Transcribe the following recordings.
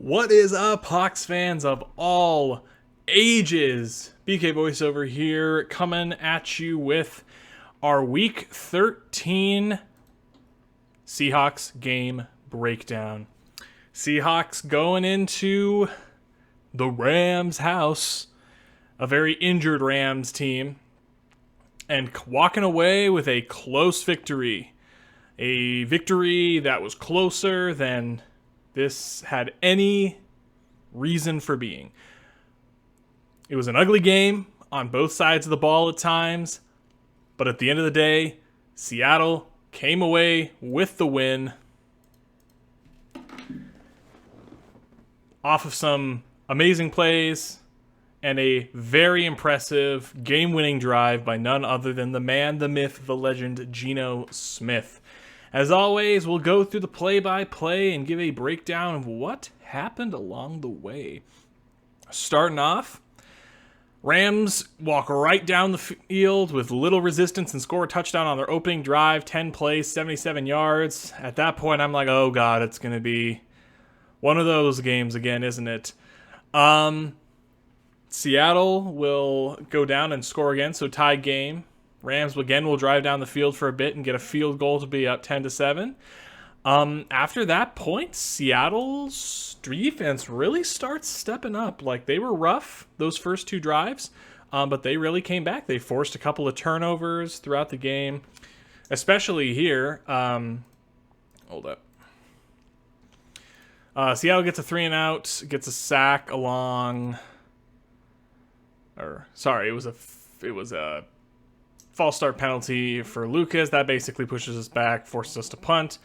What is up, Hawks fans of all ages? BK Voiceover here, coming at you with our Week 13 Seahawks game breakdown. Seahawks going into the Rams' house, a very injured Rams team, and walking away with a close victory. A victory that was closer than this had any reason for being. It was an ugly game on both sides of the ball at times, but at the end of the day, Seattle came away with the win off of some amazing plays and a very impressive game-winning drive by none other than the man, the myth, the legend, Geno Smith. As always, we'll go through the play-by-play and give a breakdown of what happened along the way. Starting off, Rams walk right down the field with little resistance and score a touchdown on their opening drive, 10 plays, 77 yards. At that point, I'm like, oh god, it's going to be one of those games again, isn't it? Seattle will go down and score again, so tied game. Rams again will drive down the field for a bit and get a field goal to be up 10-7. After that point, Seattle's defense really starts stepping up. Like, they were rough those first two drives, but they really came back. They forced a couple of turnovers throughout the game, especially here. Hold up. Seattle gets a 3-and-out, gets a sack along. It was a false start penalty for Lucas. That basically pushes us back, forces us to punt.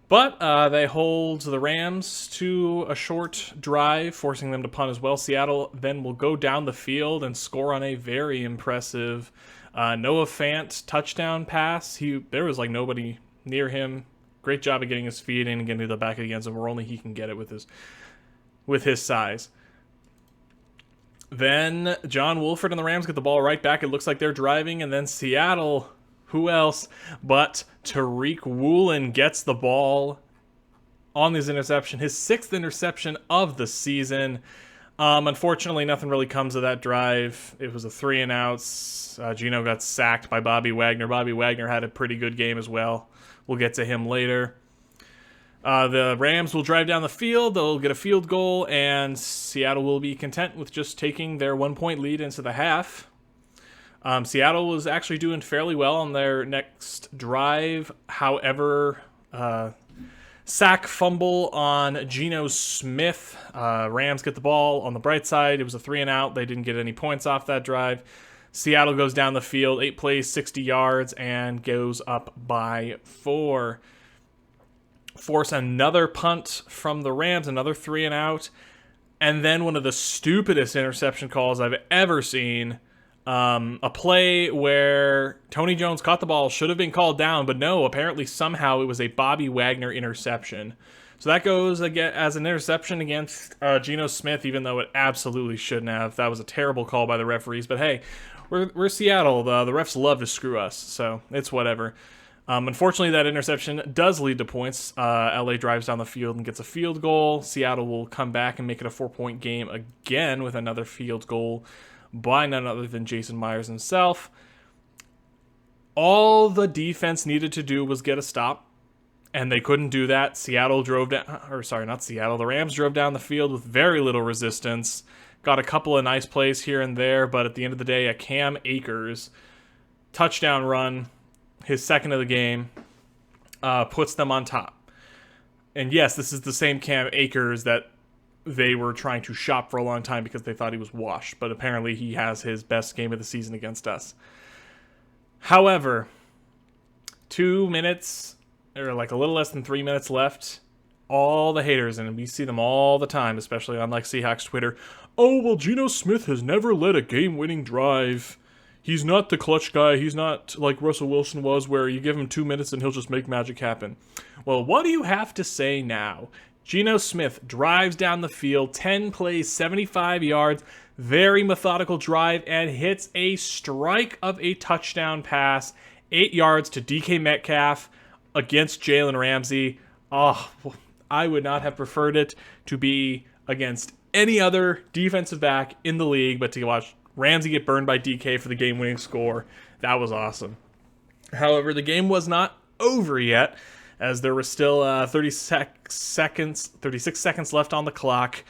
But they hold the Rams to a short drive, forcing them to punt as well. Seattle then will go down the field and score on a very impressive Noah Fant touchdown pass. There was like nobody near him. Great job of getting his feet in and getting to the back of the end zone where only he can get it with his size. Then John Wolford and the Rams get the ball right back. It looks like they're driving, and then Seattle, who else but Tariq Woolen gets the ball on his interception, his 6th interception of the season. Unfortunately, nothing really comes of that drive. It was a 3-and-outs. Geno got sacked by Bobby Wagner. Bobby Wagner had a pretty good game as well. We'll get to him later. The Rams will drive down the field, they'll get a field goal, and Seattle will be content with just taking their 1-point lead into the half. Seattle was actually doing fairly well on their next drive. However, sack fumble on Geno Smith. Rams get the ball on the bright side. It was a 3-and-out. They didn't get any points off that drive. Seattle goes down the field, 8 plays, 60 yards, and goes up by 4. Force another punt from the Rams, another 3-and-out, and then one of the stupidest interception calls I've ever seen. A play where Tony Jones caught the ball, should have been called down, but no, apparently somehow it was a Bobby Wagner interception. So that goes again as an interception against Geno Smith, even though it absolutely shouldn't have. That was a terrible call by the referees, but hey, we're Seattle. The refs love to screw us, so it's whatever. Unfortunately, that interception does lead to points. LA drives down the field and gets a field goal. Seattle will come back and make it a 4-point game again with another field goal by none other than Jason Myers himself. All the defense needed to do was get a stop, and they couldn't do that. The Rams drove down the field with very little resistance. Got a couple of nice plays here and there, but at the end of the day, a Cam Akers touchdown run, his 2nd of the game, puts them on top. And yes, this is the same Cam Akers that they were trying to shop for a long time because they thought he was washed, but apparently he has his best game of the season against us. However, 2 minutes, or like a little less than 3 minutes left, all the haters, and we see them all the time, especially on like Seahawks Twitter, oh, well, Geno Smith has never led a game-winning drive. He's not the clutch guy. He's not like Russell Wilson was, where you give him 2 minutes and he'll just make magic happen. Well, what do you have to say now? Geno Smith drives down the field, 10 plays, 75 yards, very methodical drive, and hits a strike of a touchdown pass, 8 yards to DK Metcalf against Jalen Ramsey. Oh, I would not have preferred it to be against any other defensive back in the league, but to watch Ramsey get burned by DK for the game-winning score, that was awesome. However, the game was not over yet, as there was still 36 seconds left on the clock,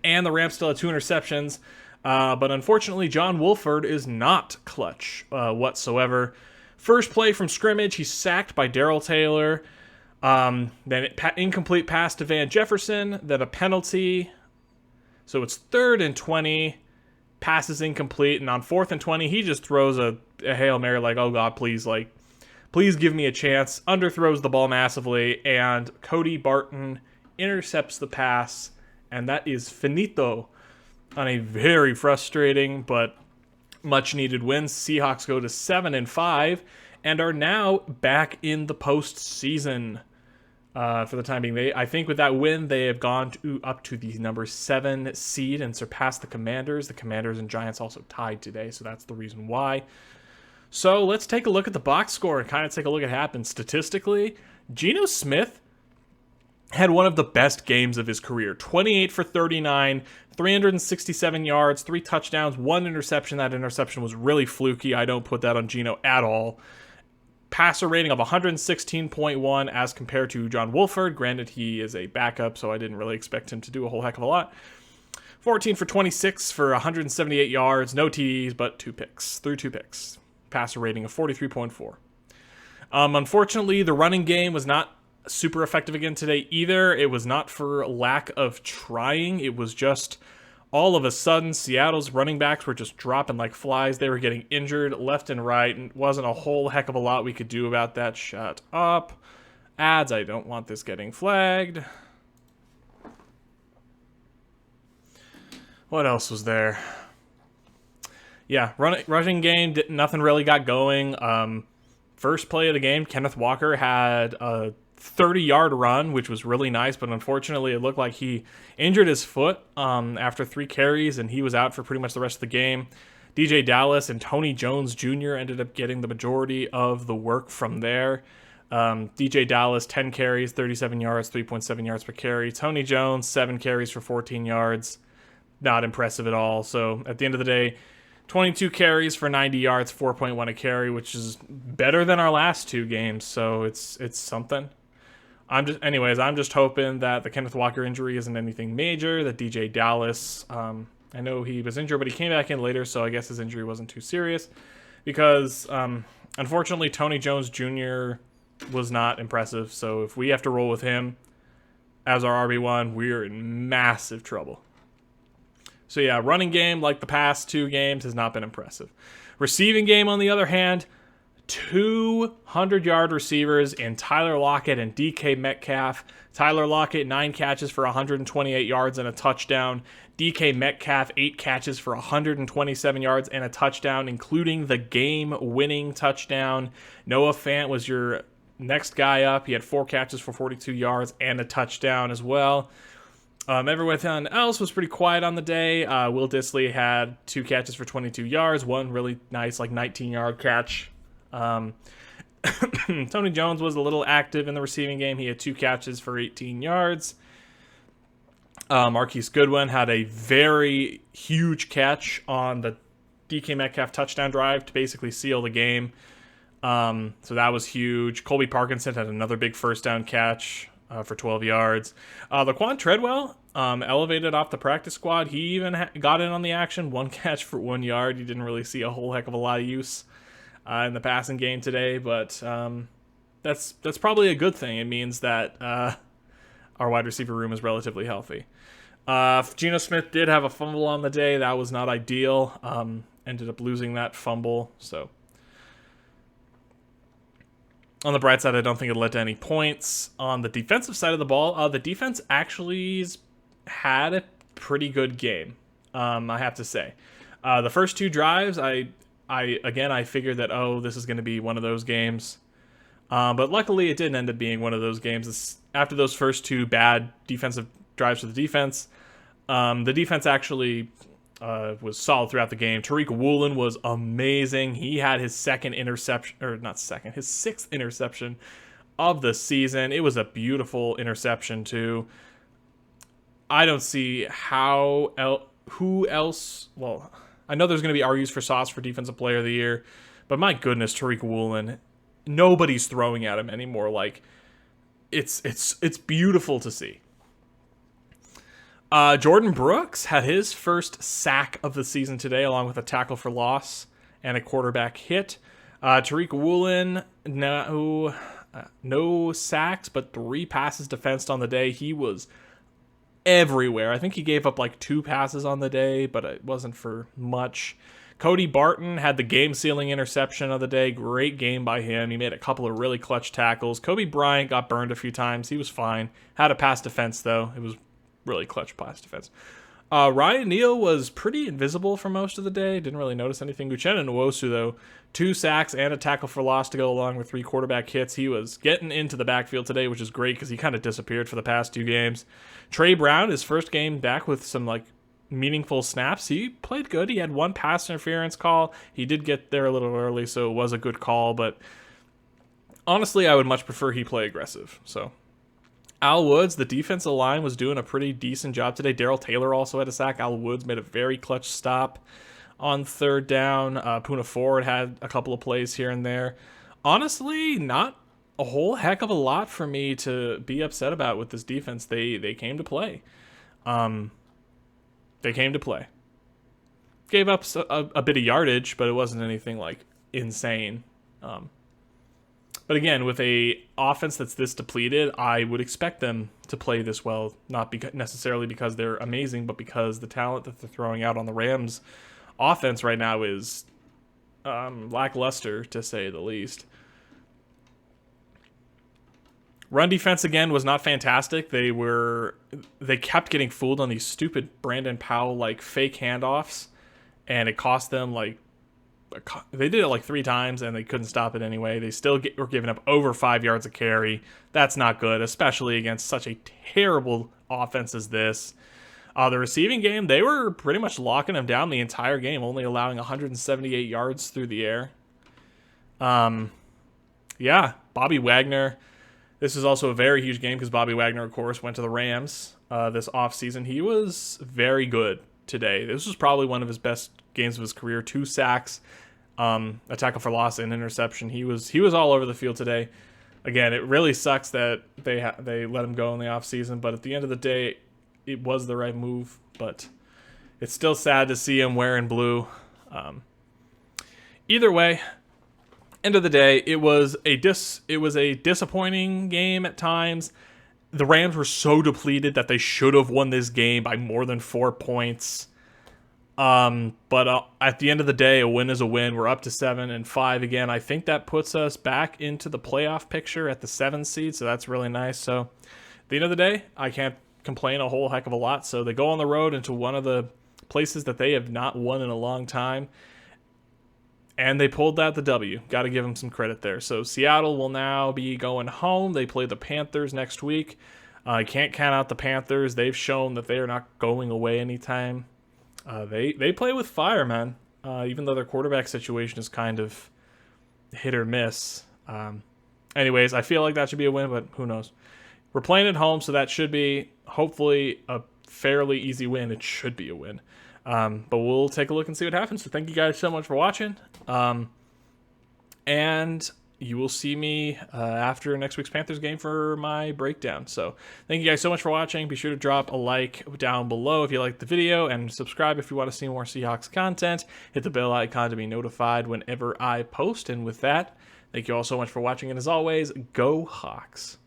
and the Rams still had 2 interceptions. But unfortunately, John Wolford is not clutch whatsoever. First play from scrimmage, he's sacked by Darrell Taylor. Then incomplete pass to Van Jefferson, then a penalty. So it's 3rd and 20. Pass is incomplete, and on 4th and 20, he just throws a Hail Mary like, oh God, please give me a chance. Underthrows the ball massively, and Cody Barton intercepts the pass, and that is finito on a very frustrating but much needed win. Seahawks go to 7-5 and are now back in the postseason. For the time being, I think with that win, they have gone up to the number 7 seed and surpassed the Commanders. The Commanders and Giants also tied today, so that's the reason why. So let's take a look at the box score and kind of take a look at what happened. Statistically, Geno Smith had one of the best games of his career. 28 for 39, 367 yards, 3 touchdowns, 1 interception. That interception was really fluky. I don't put that on Geno at all. Passer rating of 116.1 as compared to John Wolford. Granted, he is a backup, so I didn't really expect him to do a whole heck of a lot. 14 for 26 for 178 yards, no TDs, but 2 picks. Threw 2 picks. Passer rating of 43.4. Unfortunately, the running game was not super effective again today either. It was not for lack of trying. It was just all of a sudden, Seattle's running backs were just dropping like flies. They were getting injured left and right, and wasn't a whole heck of a lot we could do about that. Shut up. Ads, I don't want this getting flagged. What else was there? Yeah, rushing game, nothing really got going. First play of the game, Kenneth Walker had a 30-yard run, which was really nice, but unfortunately it looked like he injured his foot after 3 carries, and he was out for pretty much the rest of the game. DJ Dallas and Tony Jones Jr. ended up getting the majority of the work from there. DJ Dallas, 10 carries, 37 yards, 3.7 yards per carry. Tony Jones, 7 carries for 14 yards. Not impressive at all. So at the end of the day, 22 carries for 90 yards, 4.1 a carry, which is better than our last 2 games, so it's something. I'm just hoping that the Kenneth Walker injury isn't anything major, that DJ Dallas, I know he was injured, but he came back in later, so I guess his injury wasn't too serious, because unfortunately Tony Jones Jr. was not impressive, so if we have to roll with him as our RB1, we're in massive trouble. So yeah, running game, like the past 2 games, has not been impressive. Receiving game, on the other hand, 200-yard receivers in Tyler Lockett and DK Metcalf. Tyler Lockett, 9 catches for 128 yards and a touchdown. DK Metcalf, 8 catches for 127 yards and a touchdown, including the game-winning touchdown. Noah Fant was your next guy up. He had 4 catches for 42 yards and a touchdown as well. Everyone else was pretty quiet on the day. Will Dissly had 2 catches for 22 yards, 1 really nice, 19-yard catch. Tony Jones was a little active in the receiving game. He had 2 catches for 18 yards. Marquise Goodwin had a very huge catch on the DK Metcalf touchdown drive to basically seal the game. So that was huge. Colby Parkinson had another big first down catch for 12 yards. Laquan Treadwell elevated off the practice squad. He even got in on the action. 1 catch for 1 yard. You didn't really see a whole heck of a lot of use in the passing game today, but that's probably a good thing. It means that our wide receiver room is relatively healthy. Geno Smith did have a fumble on the day. That was not ideal. Ended up losing that fumble. So on the bright side, I don't think it led to any points. On the defensive side of the ball, the defense actually had a pretty good game, I have to say. The first 2 drives, I figured that, this is going to be one of those games. But luckily, it didn't end up being one of those games. After those first 2 bad defensive drives for the defense actually was solid throughout the game. Tariq Woolen was amazing. He had his 6th interception of the season. It was a beautiful interception, too. I don't see who else. Well, I know there's going to be argues for Sauce for Defensive Player of the Year, but my goodness, Tariq Woolen, nobody's throwing at him anymore. Like, it's beautiful to see. Jordan Brooks had his first sack of the season today, along with a tackle for loss and a quarterback hit. Tariq Woolen, no sacks, but 3 passes defensed on the day. He was everywhere. I think he gave up like 2 passes on the day, but it wasn't for much. Cody Barton had the game-sealing interception of the day. Great game by him. He made a couple of really clutch tackles. Kobe Bryant got burned a few times. He was fine. Had a pass defense, though. It was really clutch pass defense. Ryan Neal was pretty invisible for most of the day. Didn't really notice anything. Uchenna Nwosu, though, 2 sacks and a tackle for loss to go along with 3 quarterback hits. He was getting into the backfield today, which is great because he kind of disappeared for the past 2 games. Trey Brown, his first game back with some meaningful snaps. He played good. He had 1 pass interference call. He did get there a little early, so it was a good call. But honestly, I would much prefer he play aggressive. So Al Woods, the defensive line, was doing a pretty decent job today. Darrell Taylor also had a sack. Al Woods made a very clutch stop on 3rd down. Poona Ford had a couple of plays here and there. Honestly, not a whole heck of a lot for me to be upset about with this defense. They came to play. They came to play. Gave up a bit of yardage, but it wasn't anything insane. But again, with a offense that's this depleted, I would expect them to play this well, not necessarily because they're amazing, but because the talent that they're throwing out on the Rams offense right now is lackluster, to say the least. Run defense, again, was not fantastic. They kept getting fooled on these stupid Brandon Powell fake handoffs, and it cost them they did it 3 times and they couldn't stop it anyway. They still were giving up over 5 yards a carry. That's not good, especially against such a terrible offense as this. The receiving game, they were pretty much locking them down the entire game, only allowing 178 yards through the air. Yeah, Bobby Wagner. This is also a very huge game because Bobby Wagner, of course, went to the Rams this offseason. He was very good today. This was probably one of his best games of his career. 2 sacks, a tackle for loss, and interception. He was all over the field today. Again, it really sucks that they let him go in the offseason, but at the end of the day, it was the right move. But it's still sad to see him wearing blue. Either way, end of the day, it was a disappointing game at times. The Rams were so depleted that they should have won this game by more than 4 points. But at the end of the day, a win is a win. We're up to 7-5 again. I think that puts us back into the playoff picture at the 7th seed, so that's really nice. So at the end of the day, I can't complain a whole heck of a lot. So they go on the road into one of the places that they have not won in a long time, and they pulled out the W. Got to give them some credit there. So Seattle will now be going home. They play the Panthers next week. I can't count out the Panthers. They've shown that they are not going away anytime. They play with fire, man. Even though their quarterback situation is kind of hit or miss. Anyways, I feel like that should be a win, but who knows? We're playing at home, so that should be, hopefully, a fairly easy win. It should be a win. But we'll take a look and see what happens. So thank you guys so much for watching. And you will see me after next week's Panthers game for my breakdown. So thank you guys so much for watching. Be sure to drop a like down below if you liked the video, and subscribe if you want to see more Seahawks content. Hit the bell icon to be notified whenever I post. And with that, thank you all so much for watching. And as always, go Hawks.